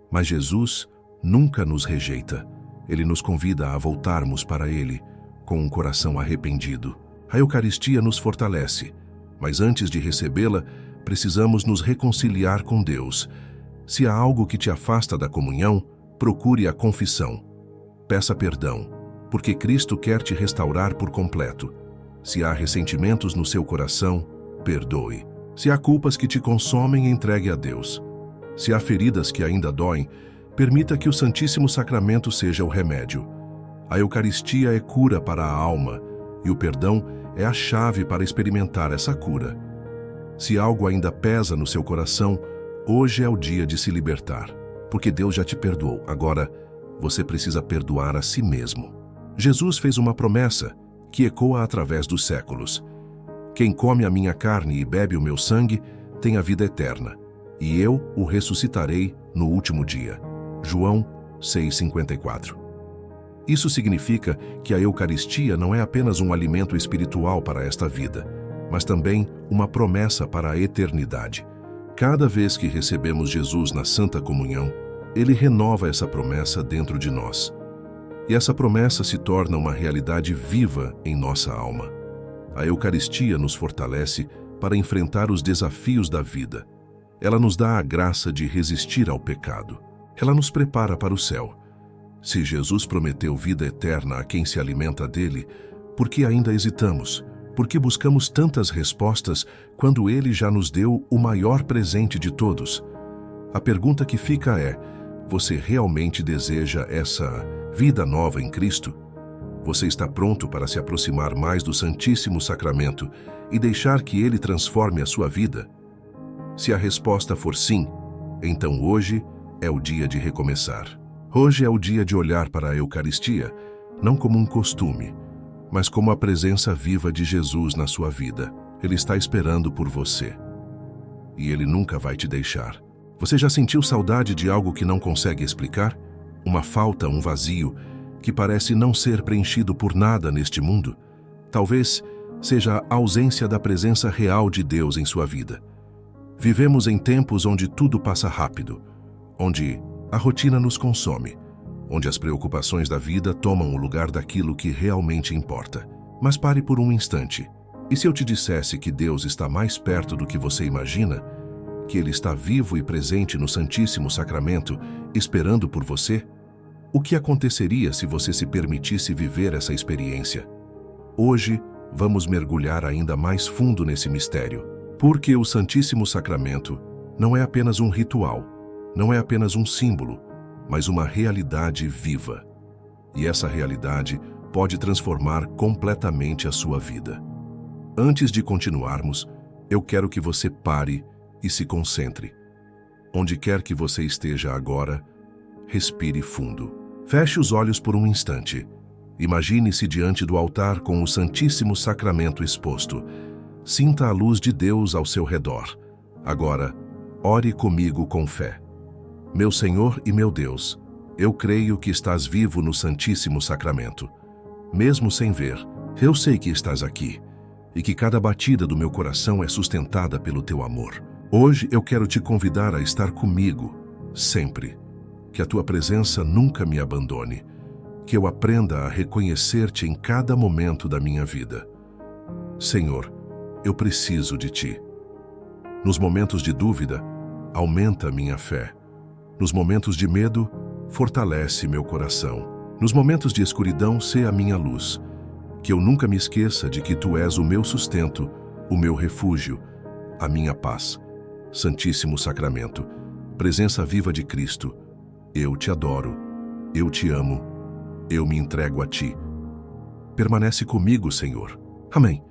Mas Jesus nunca nos rejeita. Ele nos convida a voltarmos para Ele, com um coração arrependido. A Eucaristia nos fortalece, mas antes de recebê-la, precisamos nos reconciliar com Deus. Se há algo que te afasta da comunhão, procure a confissão. Peça perdão, porque Cristo quer te restaurar por completo. Se há ressentimentos no seu coração, perdoe. Se há culpas que te consomem, entregue a Deus. Se há feridas que ainda doem, permita que o Santíssimo Sacramento seja o remédio. A Eucaristia é cura para a alma, e o perdão é a chave para experimentar essa cura. Se algo ainda pesa no seu coração, hoje é o dia de se libertar, porque Deus já te perdoou. Agora, você precisa perdoar a si mesmo. Jesus fez uma promessa que ecoa através dos séculos. Quem come a minha carne e bebe o meu sangue tem a vida eterna, e eu o ressuscitarei no último dia. João 6,54. Isso significa que a Eucaristia não é apenas um alimento espiritual para esta vida, mas também uma promessa para a eternidade. Cada vez que recebemos Jesus na Santa Comunhão, Ele renova essa promessa dentro de nós. E essa promessa se torna uma realidade viva em nossa alma. A Eucaristia nos fortalece para enfrentar os desafios da vida. Ela nos dá a graça de resistir ao pecado. Ela nos prepara para o céu. Se Jesus prometeu vida eterna a quem se alimenta dele, por que ainda hesitamos? Por que buscamos tantas respostas quando Ele já nos deu o maior presente de todos? A pergunta que fica é: você realmente deseja essa vida nova em Cristo? Você está pronto para se aproximar mais do Santíssimo Sacramento e deixar que Ele transforme a sua vida? Se a resposta for sim, então hoje é o dia de recomeçar. Hoje é o dia de olhar para a Eucaristia, não como um costume, mas como a presença viva de Jesus na sua vida. Ele está esperando por você. E Ele nunca vai te deixar. Você já sentiu saudade de algo que não consegue explicar? Uma falta, um vazio, que parece não ser preenchido por nada neste mundo? Talvez seja a ausência da presença real de Deus em sua vida. Vivemos em tempos onde tudo passa rápido, onde a rotina nos consome, onde as preocupações da vida tomam o lugar daquilo que realmente importa. Mas pare por um instante. E se eu te dissesse que Deus está mais perto do que você imagina? Que Ele está vivo e presente no Santíssimo Sacramento, esperando por você? O que aconteceria se você se permitisse viver essa experiência? Hoje, vamos mergulhar ainda mais fundo nesse mistério, porque o Santíssimo Sacramento não é apenas um ritual, não é apenas um símbolo, mas uma realidade viva. E essa realidade pode transformar completamente a sua vida. Antes de continuarmos, eu quero que você pare e se concentre. Onde quer que você esteja agora, respire fundo. Feche os olhos por um instante. Imagine-se diante do altar com o Santíssimo Sacramento exposto. Sinta a luz de Deus ao seu redor. Agora, ore comigo com fé. Meu Senhor e meu Deus, eu creio que estás vivo no Santíssimo Sacramento. Mesmo sem ver, eu sei que estás aqui e que cada batida do meu coração é sustentada pelo teu amor. Hoje eu quero te convidar a estar comigo, sempre. Que a tua presença nunca me abandone. Que eu aprenda a reconhecer-te em cada momento da minha vida. Senhor, eu preciso de ti. Nos momentos de dúvida, aumenta a minha fé. Nos momentos de medo, fortalece meu coração. Nos momentos de escuridão, sê a minha luz. Que eu nunca me esqueça de que tu és o meu sustento, o meu refúgio, a minha paz. Santíssimo Sacramento, presença viva de Cristo, eu te adoro, eu te amo, eu me entrego a ti. Permanece comigo, Senhor. Amém.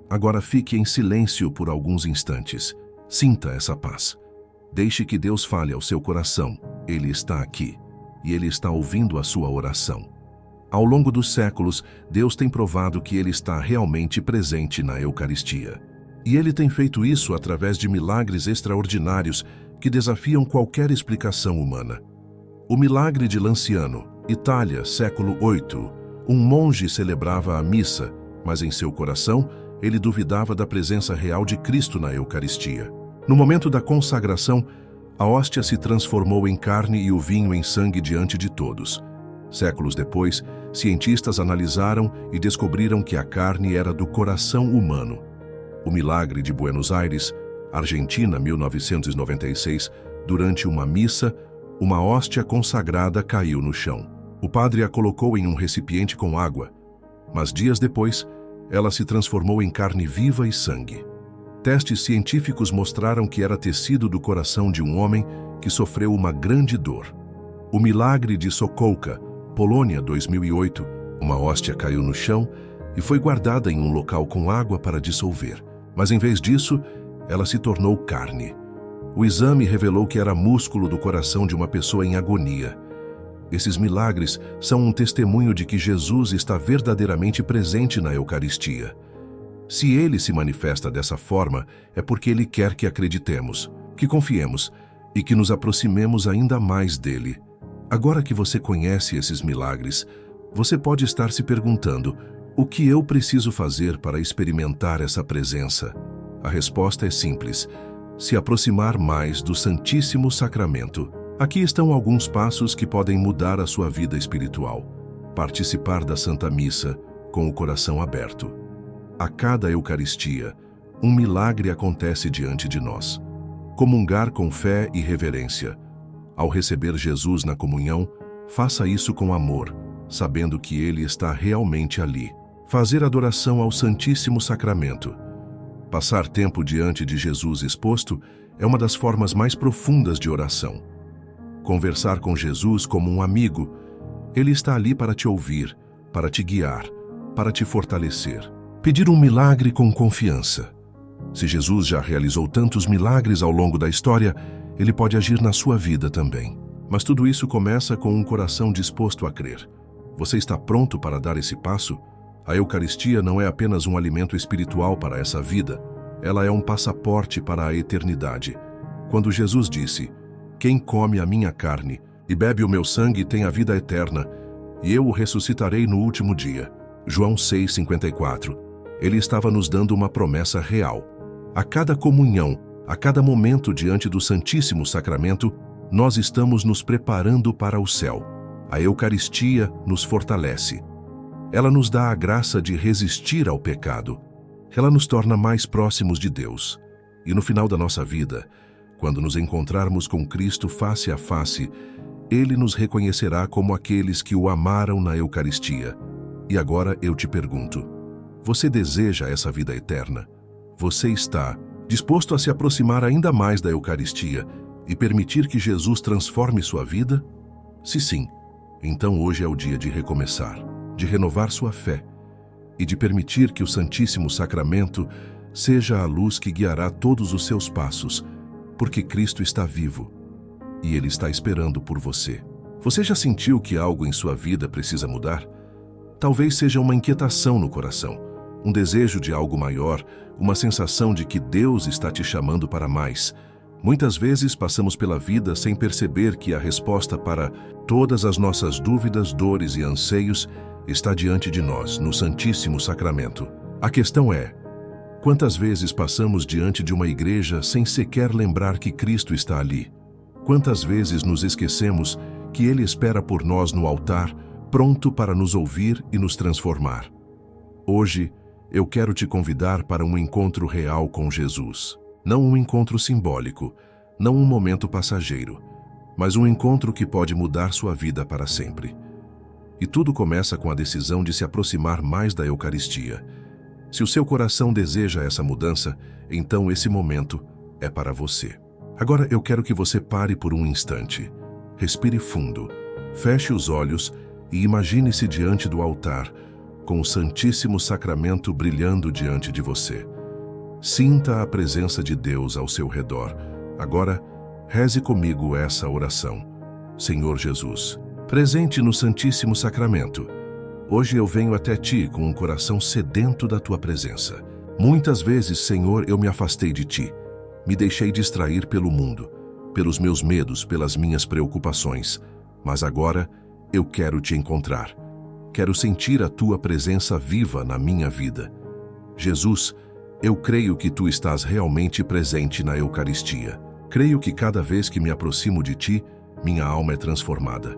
Agora fique em silêncio por alguns instantes. Sinta essa paz. Deixe que Deus fale ao seu coração. Ele está aqui e Ele está ouvindo a sua oração. Ao longo dos séculos, Deus tem provado que Ele está realmente presente na Eucaristia. E Ele tem feito isso através de milagres extraordinários que desafiam qualquer explicação humana. O milagre de Lanciano, Itália, século VIII. Um monge celebrava a missa, mas em seu coração ele duvidava da presença real de Cristo na Eucaristia. No momento da consagração, a hóstia se transformou em carne e o vinho em sangue diante de todos. Séculos depois, cientistas analisaram e descobriram que a carne era do coração humano. O milagre de Buenos Aires, Argentina, 1996, durante uma missa, uma hóstia consagrada caiu no chão. O padre a colocou em um recipiente com água, mas dias depois, ela se transformou em carne viva e sangue. Testes científicos mostraram que era tecido do coração de um homem que sofreu uma grande dor. O milagre de Sokółka, Polônia, 2008, uma hóstia caiu no chão e foi guardada em um local com água para dissolver. Mas em vez disso, ela se tornou carne. O exame revelou que era músculo do coração de uma pessoa em agonia. Esses milagres são um testemunho de que Jesus está verdadeiramente presente na Eucaristia. Se ele se manifesta dessa forma, é porque ele quer que acreditemos, que confiemos e que nos aproximemos ainda mais dele. Agora que você conhece esses milagres, você pode estar se perguntando: o que eu preciso fazer para experimentar essa presença? A resposta é simples: se aproximar mais do Santíssimo Sacramento. Aqui estão alguns passos que podem mudar a sua vida espiritual. Participar da Santa Missa com o coração aberto. A cada Eucaristia, um milagre acontece diante de nós. Comungar com fé e reverência. Ao receber Jesus na comunhão, faça isso com amor, sabendo que Ele está realmente ali. Fazer adoração ao Santíssimo Sacramento. Passar tempo diante de Jesus exposto é uma das formas mais profundas de oração. Conversar com Jesus como um amigo. Ele está ali para te ouvir, para te guiar, para te fortalecer. Pedir um milagre com confiança. Se Jesus já realizou tantos milagres ao longo da história, Ele pode agir na sua vida também. Mas tudo isso começa com um coração disposto a crer. Você está pronto para dar esse passo? A Eucaristia não é apenas um alimento espiritual para essa vida, ela é um passaporte para a eternidade. Quando Jesus disse: "Quem come a minha carne e bebe o meu sangue tem a vida eterna, e eu o ressuscitarei no último dia." João 6,54. Ele estava nos dando uma promessa real. A cada comunhão, a cada momento diante do Santíssimo Sacramento, nós estamos nos preparando para o céu. A Eucaristia nos fortalece. Ela nos dá a graça de resistir ao pecado. Ela nos torna mais próximos de Deus. E no final da nossa vida, quando nos encontrarmos com Cristo face a face, Ele nos reconhecerá como aqueles que o amaram na Eucaristia. E agora eu te pergunto: você deseja essa vida eterna? Você está disposto a se aproximar ainda mais da Eucaristia e permitir que Jesus transforme sua vida? Se sim, então hoje é o dia de recomeçar, de renovar sua fé e de permitir que o Santíssimo Sacramento seja a luz que guiará todos os seus passos, porque Cristo está vivo e Ele está esperando por você. Você já sentiu que algo em sua vida precisa mudar? Talvez seja uma inquietação no coração, um desejo de algo maior, uma sensação de que Deus está te chamando para mais. Muitas vezes passamos pela vida sem perceber que a resposta para todas as nossas dúvidas, dores e anseios está diante de nós, no Santíssimo Sacramento. A questão é: quantas vezes passamos diante de uma igreja sem sequer lembrar que Cristo está ali? Quantas vezes nos esquecemos que Ele espera por nós no altar, pronto para nos ouvir e nos transformar? Hoje, eu quero te convidar para um encontro real com Jesus. Não um encontro simbólico, não um momento passageiro, mas um encontro que pode mudar sua vida para sempre. E tudo começa com a decisão de se aproximar mais da Eucaristia. Se o seu coração deseja essa mudança, então esse momento é para você. Agora eu quero que você pare por um instante. Respire fundo, feche os olhos e imagine-se diante do altar, com o Santíssimo Sacramento brilhando diante de você. Sinta a presença de Deus ao seu redor. Agora, reze comigo essa oração. Senhor Jesus, presente no Santíssimo Sacramento, hoje eu venho até Ti com um coração sedento da Tua presença. Muitas vezes, Senhor, eu me afastei de Ti. Me deixei distrair pelo mundo, pelos meus medos, pelas minhas preocupações. Mas agora, eu quero Te encontrar. Quero sentir a Tua presença viva na minha vida. Jesus, eu creio que Tu estás realmente presente na Eucaristia. Creio que cada vez que me aproximo de Ti, minha alma é transformada.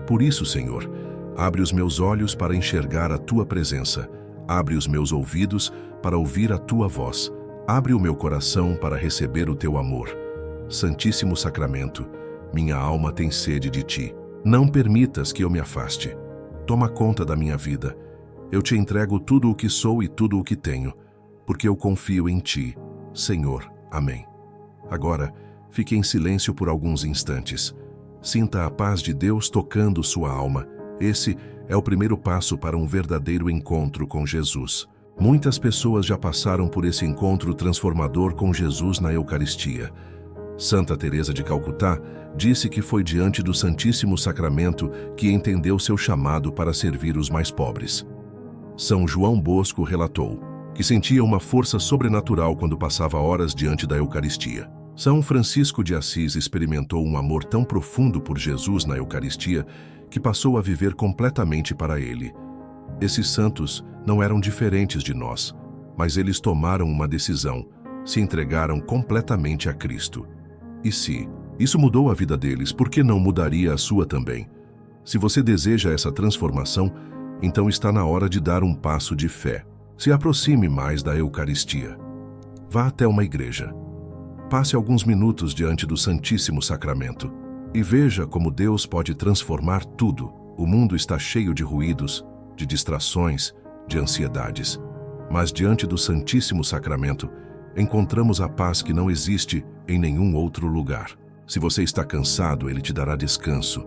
Por isso, Senhor, abre os meus olhos para enxergar a Tua presença. Abre os meus ouvidos para ouvir a Tua voz. Abre o meu coração para receber o Teu amor. Santíssimo Sacramento, minha alma tem sede de Ti. Não permitas que eu me afaste. Toma conta da minha vida. Eu Te entrego tudo o que sou e tudo o que tenho, porque eu confio em Ti, Senhor. Amém. Agora, fique em silêncio por alguns instantes. Sinta a paz de Deus tocando sua alma. Esse é o primeiro passo para um verdadeiro encontro com Jesus. Muitas pessoas já passaram por esse encontro transformador com Jesus na Eucaristia. Santa Teresa de Calcutá disse que foi diante do Santíssimo Sacramento que entendeu seu chamado para servir os mais pobres. São João Bosco relatou que sentia uma força sobrenatural quando passava horas diante da Eucaristia. São Francisco de Assis experimentou um amor tão profundo por Jesus na Eucaristia que passou a viver completamente para ele. Esses santos não eram diferentes de nós, mas eles tomaram uma decisão, se entregaram completamente a Cristo. E se isso mudou a vida deles, por que não mudaria a sua também? Se você deseja essa transformação, então está na hora de dar um passo de fé. Se aproxime mais da Eucaristia. Vá até uma igreja. Passe alguns minutos diante do Santíssimo Sacramento e veja como Deus pode transformar tudo. O mundo está cheio de ruídos, de distrações, de ansiedades. Mas diante do Santíssimo Sacramento, encontramos a paz que não existe em nenhum outro lugar. Se você está cansado, Ele te dará descanso.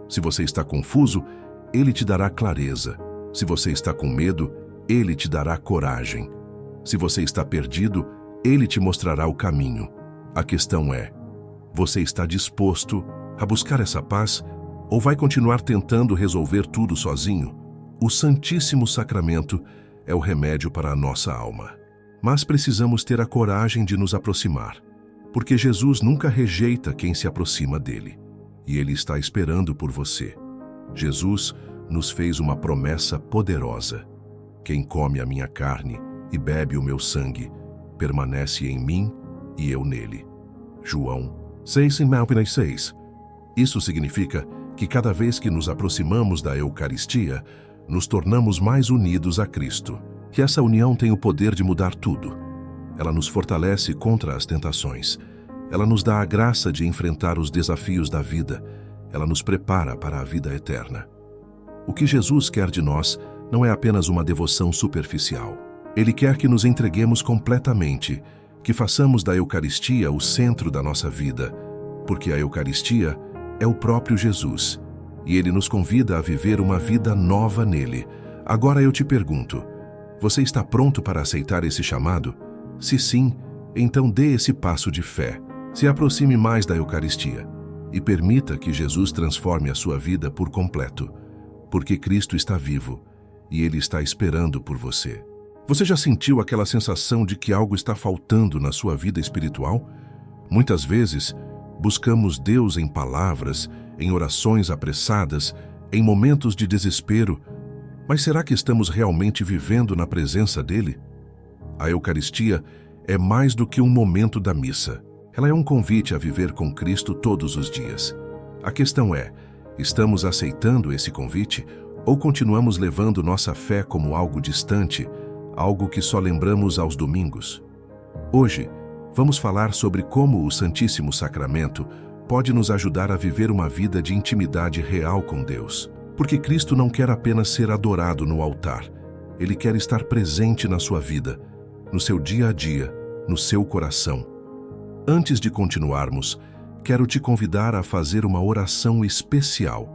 Se você está confuso, Ele te dará clareza. Se você está com medo, Ele te dará coragem. Se você está perdido, Ele te mostrará o caminho. A questão é, você está disposto a buscar essa paz ou vai continuar tentando resolver tudo sozinho? O Santíssimo Sacramento é o remédio para a nossa alma. Mas precisamos ter a coragem de nos aproximar, porque Jesus nunca rejeita quem se aproxima dele, e Ele está esperando por você. Jesus nos fez uma promessa poderosa. Quem come a minha carne e bebe o meu sangue, permanece em mim e eu nele. João 6:6. Isso significa que cada vez que nos aproximamos da Eucaristia, nos tornamos mais unidos a Cristo. Que essa união tem o poder de mudar tudo. Ela nos fortalece contra as tentações. Ela nos dá a graça de enfrentar os desafios da vida. Ela nos prepara para a vida eterna. O que Jesus quer de nós não é apenas uma devoção superficial. Ele quer que nos entreguemos completamente, que façamos da Eucaristia o centro da nossa vida, porque a Eucaristia é o próprio Jesus, e Ele nos convida a viver uma vida nova nele. Agora eu te pergunto, você está pronto para aceitar esse chamado? Se sim, então dê esse passo de fé. Se aproxime mais da Eucaristia e permita que Jesus transforme a sua vida por completo, porque Cristo está vivo e Ele está esperando por você. Você já sentiu aquela sensação de que algo está faltando na sua vida espiritual? Muitas vezes, buscamos Deus em palavras, em orações apressadas, em momentos de desespero. Mas será que estamos realmente vivendo na presença dele? A Eucaristia é mais do que um momento da missa. Ela é um convite a viver com Cristo todos os dias. A questão é, estamos aceitando esse convite ou continuamos levando nossa fé como algo distante, algo que só lembramos aos domingos? Hoje, vamos falar sobre como o Santíssimo Sacramento pode nos ajudar a viver uma vida de intimidade real com Deus. Porque Cristo não quer apenas ser adorado no altar. Ele quer estar presente na sua vida, no seu dia a dia, no seu coração. Antes de continuarmos, quero te convidar a fazer uma oração especial.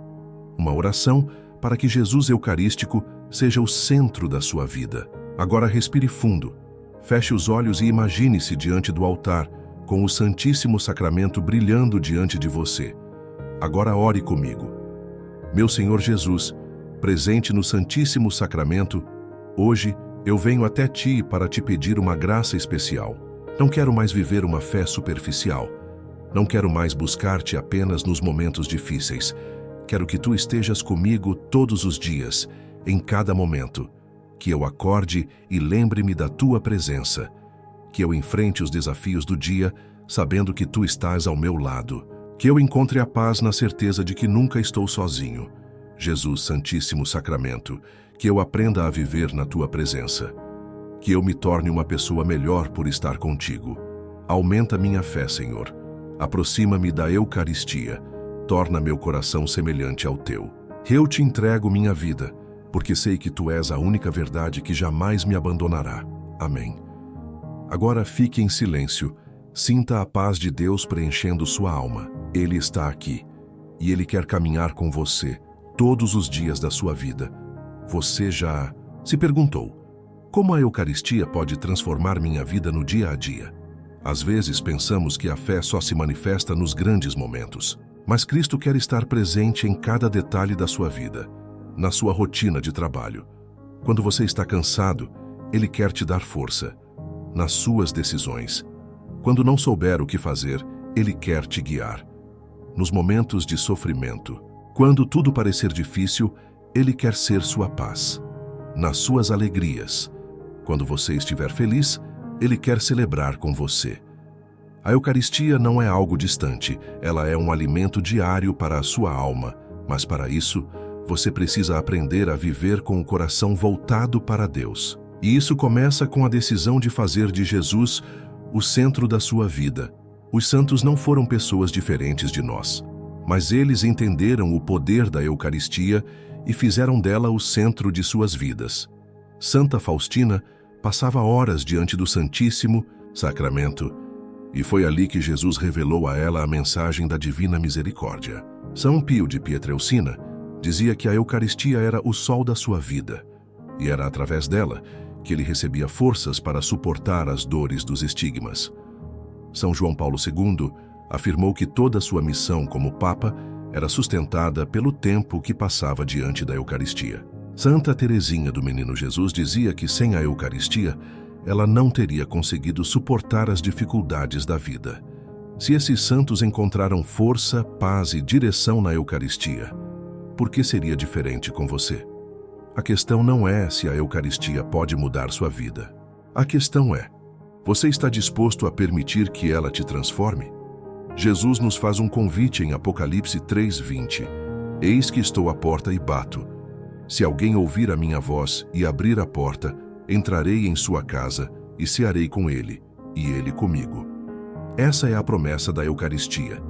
Uma oração para que Jesus Eucarístico seja o centro da sua vida. Agora respire fundo, feche os olhos e imagine-se diante do altar, com o Santíssimo Sacramento brilhando diante de você. Agora ore comigo. Meu Senhor Jesus, presente no Santíssimo Sacramento, hoje eu venho até Ti para te pedir uma graça especial. Não quero mais viver uma fé superficial. Não quero mais buscar-te apenas nos momentos difíceis. Quero que Tu estejas comigo todos os dias, em cada momento. Que eu acorde e lembre-me da Tua presença. Que eu enfrente os desafios do dia, sabendo que Tu estás ao meu lado. Que eu encontre a paz na certeza de que nunca estou sozinho. Jesus Santíssimo Sacramento, que eu aprenda a viver na Tua presença. Que eu me torne uma pessoa melhor por estar contigo. Aumenta minha fé, Senhor. Aproxima-me da Eucaristia. Torna meu coração semelhante ao Teu. Eu te entrego minha vida, porque sei que Tu és a única verdade que jamais me abandonará. Amém. Agora fique em silêncio. Sinta a paz de Deus preenchendo sua alma. Ele está aqui e Ele quer caminhar com você todos os dias da sua vida. Você já se perguntou, Como a Eucaristia pode transformar minha vida no dia a dia? Às vezes pensamos que a fé só se manifesta nos grandes momentos, mas Cristo quer estar presente em cada detalhe da sua vida, na sua rotina de trabalho. Quando você está cansado, Ele quer te dar força. Nas suas decisões. Quando não souber o que fazer, Ele quer te guiar. Nos momentos de sofrimento, quando tudo parecer difícil, Ele quer ser sua paz. Nas suas alegrias, quando você estiver feliz, Ele quer celebrar com você. A Eucaristia não é algo distante, ela é um alimento diário para a sua alma, mas para isso, você precisa aprender a viver com o coração voltado para Deus. E isso começa com a decisão de fazer de Jesus o centro da sua vida. Os santos não foram pessoas diferentes de nós, mas eles entenderam o poder da Eucaristia e fizeram dela o centro de suas vidas. Santa Faustina passava horas diante do Santíssimo Sacramento, e foi ali que Jesus revelou a ela a mensagem da Divina Misericórdia. São Pio de Pietrelcina dizia que a Eucaristia era o sol da sua vida, e era através dela que ele recebia forças para suportar as dores dos estigmas. São João Paulo II afirmou que toda a sua missão como Papa era sustentada pelo tempo que passava diante da Eucaristia. Santa Teresinha do Menino Jesus dizia que sem a Eucaristia, ela não teria conseguido suportar as dificuldades da vida. Se esses santos encontraram força, paz e direção na Eucaristia, por que seria diferente com você? A questão não é se a Eucaristia pode mudar sua vida. A questão é, você está disposto a permitir que ela te transforme? Jesus nos faz um convite em Apocalipse 3:20. Eis que estou à porta e bato. Se alguém ouvir a minha voz e abrir a porta, entrarei em sua casa e cearei com ele, e ele comigo. Essa é a promessa da Eucaristia.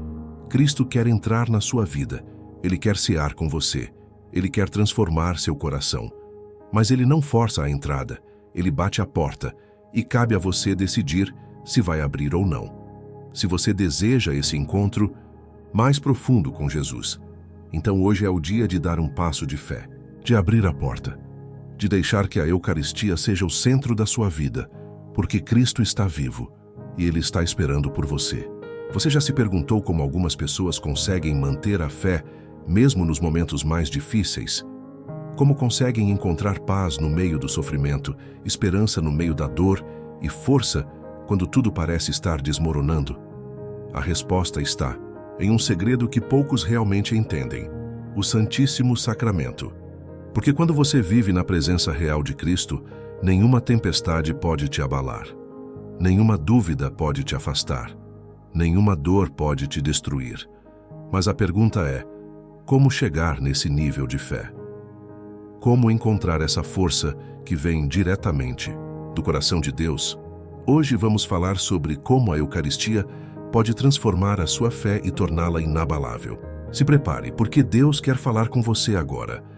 Cristo quer entrar na sua vida. Ele quer cear com você. Ele quer transformar seu coração. Mas ele não força a entrada. Ele bate a porta e cabe a você decidir se vai abrir ou não. Se você deseja esse encontro mais profundo com Jesus, então hoje é o dia de dar um passo de fé, de abrir a porta, de deixar que a Eucaristia seja o centro da sua vida, porque Cristo está vivo e Ele está esperando por você. Você já se perguntou como algumas pessoas conseguem manter a fé mesmo nos momentos mais difíceis? Como conseguem encontrar paz no meio do sofrimento, esperança no meio da dor e força quando tudo parece estar desmoronando? A resposta está em um segredo que poucos realmente entendem: o Santíssimo Sacramento. Porque quando você vive na presença real de Cristo, nenhuma tempestade pode te abalar, nenhuma dúvida pode te afastar, nenhuma dor pode te destruir. Mas a pergunta é: como chegar nesse nível de fé? Como encontrar essa força que vem diretamente do coração de Deus? Hoje vamos falar sobre como a Eucaristia pode transformar a sua fé e torná-la inabalável. Se prepare, porque Deus quer falar com você agora.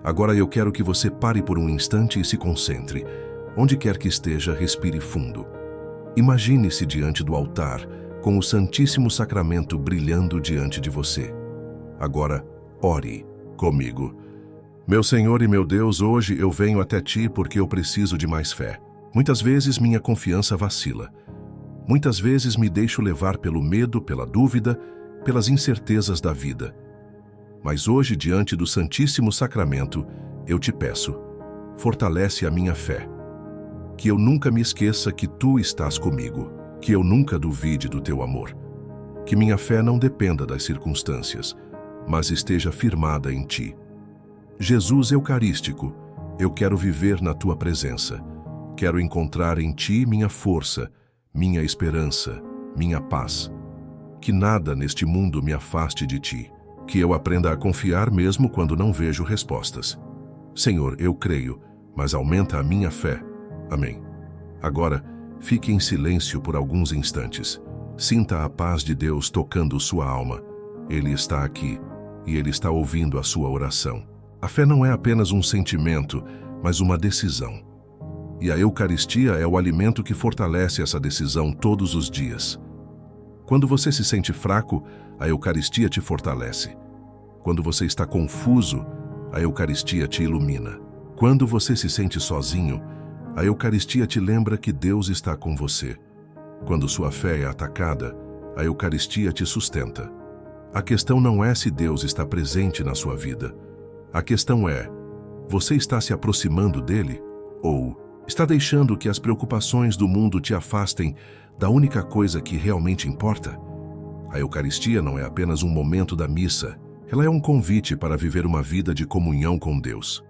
Agora eu quero que você pare por um instante e se concentre. Onde quer que esteja, respire fundo. Imagine-se diante do altar, com o Santíssimo Sacramento brilhando diante de você. Agora, ore comigo. Meu Senhor e meu Deus, hoje eu venho até Ti porque eu preciso de mais fé. Muitas vezes minha confiança vacila. Muitas vezes me deixo levar pelo medo, pela dúvida, pelas incertezas da vida. Mas hoje, diante do Santíssimo Sacramento, eu te peço, fortalece a minha fé. Que eu nunca me esqueça que Tu estás comigo, que eu nunca duvide do Teu amor. Que minha fé não dependa das circunstâncias, mas esteja firmada em Ti. Jesus Eucarístico, eu quero viver na Tua presença. Quero encontrar em Ti minha força, minha esperança, minha paz. Que nada neste mundo me afaste de Ti. Que eu aprenda a confiar mesmo quando não vejo respostas. Senhor, eu creio, mas aumenta a minha fé. Amém. Agora, fique em silêncio por alguns instantes. Sinta a paz de Deus tocando sua alma. Ele está aqui e Ele está ouvindo a sua oração. A fé não é apenas um sentimento, mas uma decisão. E a Eucaristia é o alimento que fortalece essa decisão todos os dias. Quando você se sente fraco, a Eucaristia te fortalece. Quando você está confuso, a Eucaristia te ilumina. Quando você se sente sozinho, A Eucaristia te lembra que Deus está com você. Quando sua fé é atacada, a Eucaristia te sustenta. A questão não é se Deus está presente na sua vida. A questão é, você está se aproximando dele? Ou está deixando que as preocupações do mundo te afastem da única coisa que realmente importa? A Eucaristia não é apenas um momento da missa, ela é um convite para viver uma vida de comunhão com Deus.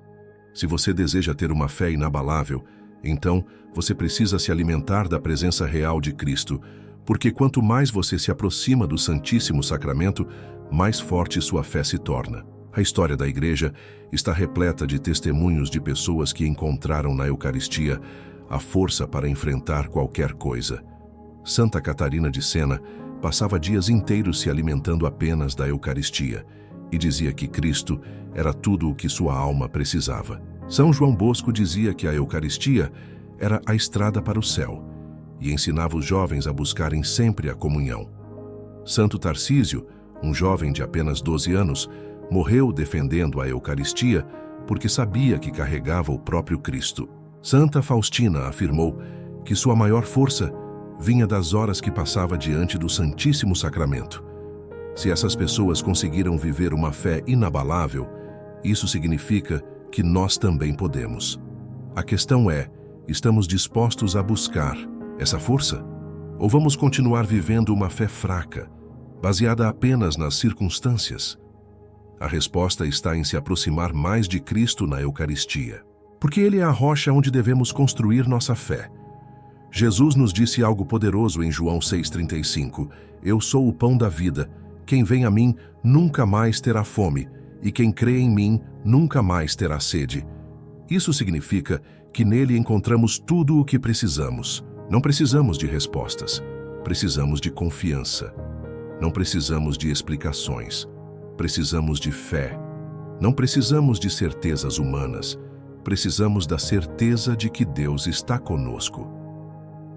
Se você deseja ter uma fé inabalável, então você precisa se alimentar da presença real de Cristo, porque quanto mais você se aproxima do Santíssimo Sacramento, mais forte sua fé se torna. A história da Igreja está repleta de testemunhos de pessoas que encontraram na Eucaristia a força para enfrentar qualquer coisa. Santa Catarina de Sena passava dias inteiros se alimentando apenas da Eucaristia e dizia que Cristo era tudo o que sua alma precisava. São João Bosco dizia que a Eucaristia era a estrada para o céu e ensinava os jovens a buscarem sempre a comunhão. Santo Tarcísio, um jovem de apenas 12 anos, morreu defendendo a Eucaristia porque sabia que carregava o próprio Cristo. Santa Faustina afirmou que sua maior força vinha das horas que passava diante do Santíssimo Sacramento. Se essas pessoas conseguiram viver uma fé inabalável, isso significa que nós também podemos. A questão é, estamos dispostos a buscar essa força? Ou vamos continuar vivendo uma fé fraca, baseada apenas nas circunstâncias? A resposta está em se aproximar mais de Cristo na Eucaristia, porque Ele é a rocha onde devemos construir nossa fé. Jesus nos disse algo poderoso em João 6,35: Eu sou o pão da vida, quem vem a mim nunca mais terá fome, e quem crê em mim nunca mais terá sede. Isso significa que nele encontramos tudo o que precisamos. Não precisamos de respostas, precisamos de confiança. Não precisamos de explicações, precisamos de fé. Não precisamos de certezas humanas, precisamos da certeza de que Deus está conosco.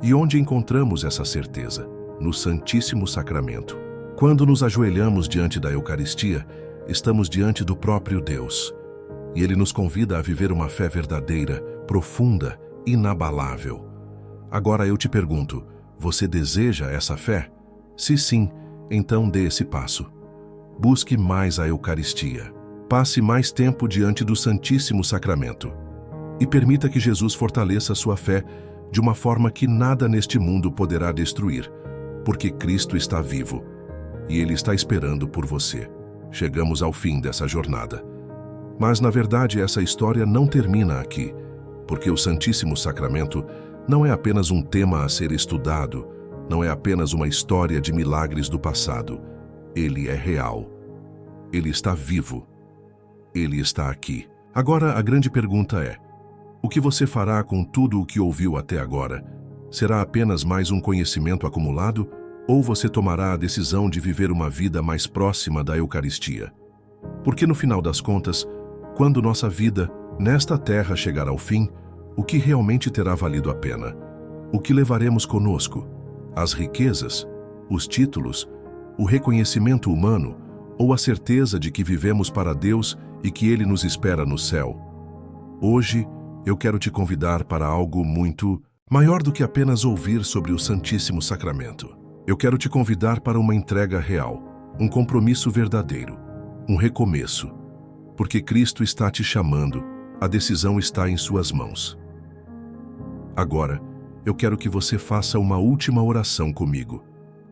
E onde encontramos essa certeza? No Santíssimo Sacramento. Quando nos ajoelhamos diante da Eucaristia, estamos diante do próprio Deus. E Ele nos convida a viver uma fé verdadeira, profunda, inabalável. Agora eu te pergunto, você deseja essa fé? Se sim, então dê esse passo. Busque mais a Eucaristia. Passe mais tempo diante do Santíssimo Sacramento. E permita que Jesus fortaleça sua fé de uma forma que nada neste mundo poderá destruir, porque Cristo está vivo e Ele está esperando por você. Chegamos ao fim dessa jornada. Mas, na verdade, essa história não termina aqui, porque o Santíssimo Sacramento não é apenas um tema a ser estudado, não é apenas uma história de milagres do passado. Ele é real. Ele está vivo. Ele está aqui. Agora, a grande pergunta é: o que você fará com tudo o que ouviu até agora? Será apenas mais um conhecimento acumulado? Ou você tomará a decisão de viver uma vida mais próxima da Eucaristia? Porque no final das contas, quando nossa vida nesta terra chegar ao fim, o que realmente terá valido a pena? O que levaremos conosco? As riquezas? Os títulos? O reconhecimento humano? Ou a certeza de que vivemos para Deus e que Ele nos espera no céu? Hoje, eu quero te convidar para algo muito maior do que apenas ouvir sobre o Santíssimo Sacramento. Eu quero te convidar para uma entrega real, um compromisso verdadeiro, um recomeço. Porque Cristo está te chamando, a decisão está em suas mãos. Agora, eu quero que você faça uma última oração comigo.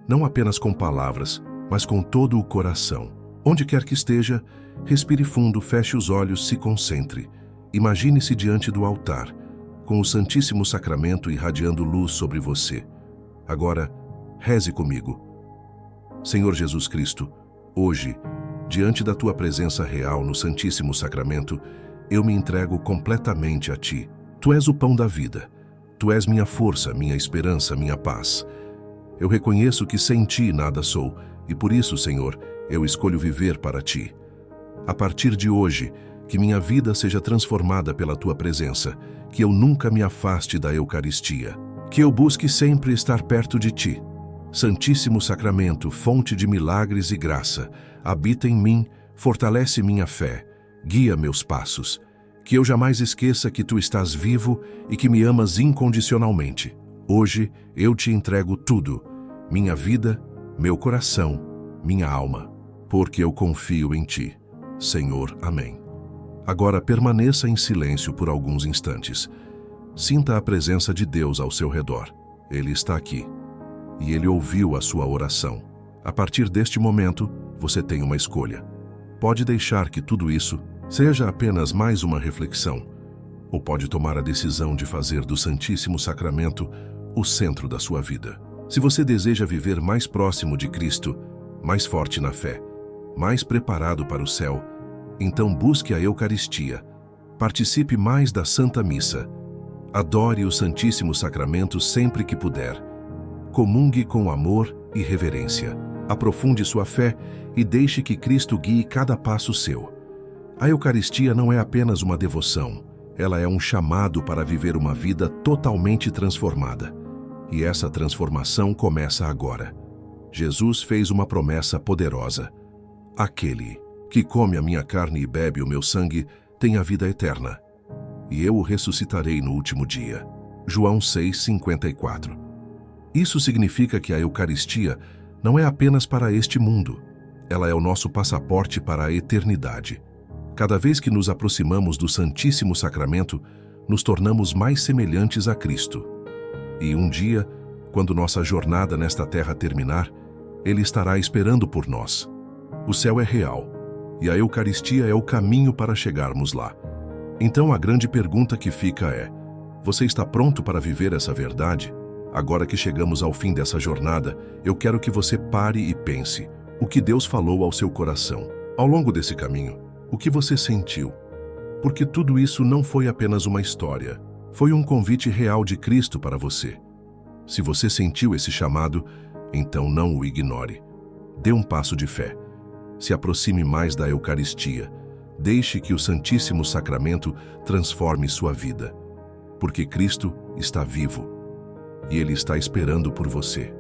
Não apenas com palavras, mas com todo o coração. Onde quer que esteja, respire fundo, feche os olhos, se concentre. Imagine-se diante do altar, com o Santíssimo Sacramento irradiando luz sobre você. Agora, reze comigo. Senhor Jesus Cristo, hoje, diante da Tua presença real no Santíssimo Sacramento, eu me entrego completamente a Ti. Tu és o pão da vida. Tu és minha força, minha esperança, minha paz. Eu reconheço que sem Ti nada sou, e por isso, Senhor, eu escolho viver para Ti. A partir de hoje, que minha vida seja transformada pela Tua presença, que eu nunca me afaste da Eucaristia, que eu busque sempre estar perto de Ti. Santíssimo Sacramento, fonte de milagres e graça, habita em mim, fortalece minha fé, guia meus passos. Que eu jamais esqueça que tu estás vivo e que me amas incondicionalmente. Hoje eu te entrego tudo, minha vida, meu coração, minha alma, porque eu confio em ti. Senhor, amém. Agora permaneça em silêncio por alguns instantes. Sinta a presença de Deus ao seu redor. Ele está aqui. E Ele ouviu a sua oração. A partir deste momento, você tem uma escolha. Pode deixar que tudo isso seja apenas mais uma reflexão, ou pode tomar a decisão de fazer do Santíssimo Sacramento o centro da sua vida. Se você deseja viver mais próximo de Cristo, mais forte na fé, mais preparado para o céu, então busque a Eucaristia, participe mais da Santa Missa, adore o Santíssimo Sacramento sempre que puder, comungue com amor e reverência, aprofunde sua fé e deixe que Cristo guie cada passo seu. A Eucaristia não é apenas uma devoção, ela é um chamado para viver uma vida totalmente transformada. E essa transformação começa agora. Jesus fez uma promessa poderosa. Aquele que come a minha carne e bebe o meu sangue tem a vida eterna, e eu o ressuscitarei no último dia. João 6,54. Isso significa que a Eucaristia não é apenas para este mundo. Ela é o nosso passaporte para a eternidade. Cada vez que nos aproximamos do Santíssimo Sacramento, nos tornamos mais semelhantes a Cristo. E um dia, quando nossa jornada nesta terra terminar, Ele estará esperando por nós. O céu é real, e a Eucaristia é o caminho para chegarmos lá. Então a grande pergunta que fica é: você está pronto para viver essa verdade? Agora que chegamos ao fim dessa jornada, eu quero que você pare e pense o que Deus falou ao seu coração. Ao longo desse caminho, o que você sentiu? Porque tudo isso não foi apenas uma história, foi um convite real de Cristo para você. Se você sentiu esse chamado, então não o ignore. Dê um passo de fé. Se aproxime mais da Eucaristia. Deixe que o Santíssimo Sacramento transforme sua vida. Porque Cristo está vivo e Ele está esperando por você.